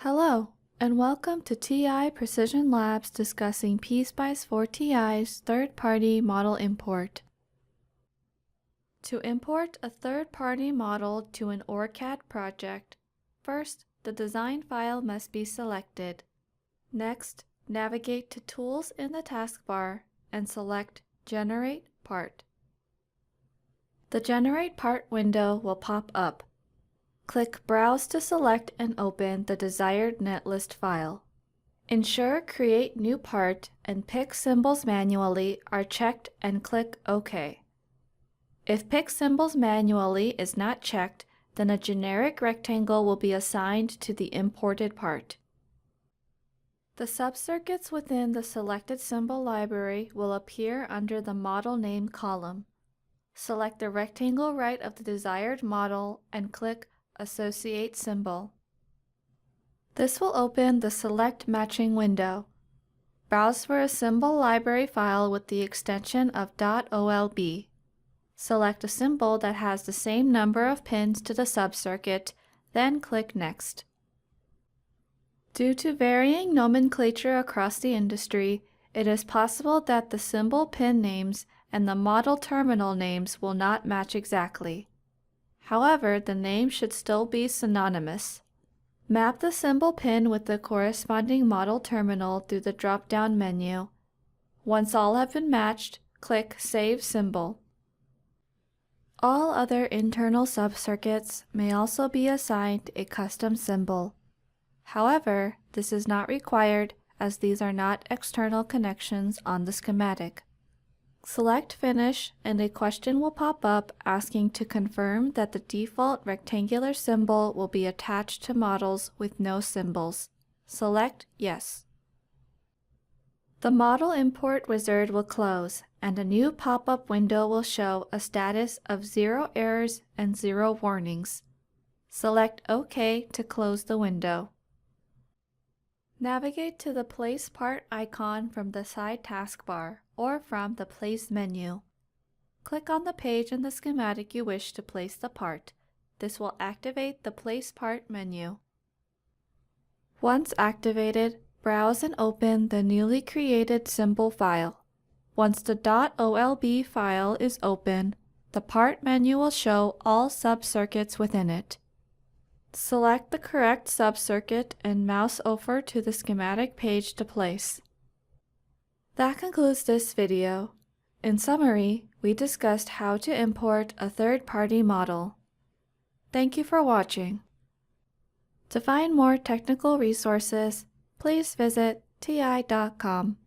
Hello, and welcome to TI Precision Labs discussing PSpice 4 TI's third-party model import. To import a third-party model to an OrCAD project, first, the design file must be selected. Next, navigate to Tools in the taskbar and select Generate Part. The Generate Part window will pop up. Click Browse to select and open the desired netlist file. Ensure Create New Part and Pick Symbols Manually are checked and click OK. If Pick Symbols Manually is not checked, then a generic rectangle will be assigned to the imported part. The subcircuits within the selected symbol library will appear under the Model Name column. Select the rectangle right of the desired model and click Associate Symbol. This will open the Select Matching window. Browse for a symbol library file with the extension of .olb. Select a symbol that has the same number of pins to the subcircuit, then click Next. Due to varying nomenclature across the industry, it is possible that the symbol pin names and the model terminal names will not match exactly. However, the name should still be synonymous. Map the symbol pin with the corresponding model terminal through the drop-down menu. Once all have been matched, click Save Symbol. All other internal subcircuits may also be assigned a custom symbol. However, this is not required as these are not external connections on the schematic. Select Finish and a question will pop up asking to confirm that the default rectangular symbol will be attached to models with no symbols. Select Yes. The Model Import wizard will close and a new pop-up window will show a status of 0 errors and 0 warnings. Select OK to close the window. Navigate to the Place Part icon from the side taskbar or from the Place menu. Click on the page in the schematic you wish to place the part. This will activate the Place Part menu. Once activated, browse and open the newly created symbol file. Once the .olb file is open, the Part menu will show all subcircuits within it. Select the correct subcircuit and mouse over to the schematic page to place. That concludes this video. In summary, we discussed how to import a third-party model. Thank you for watching. To find more technical resources, please visit ti.com.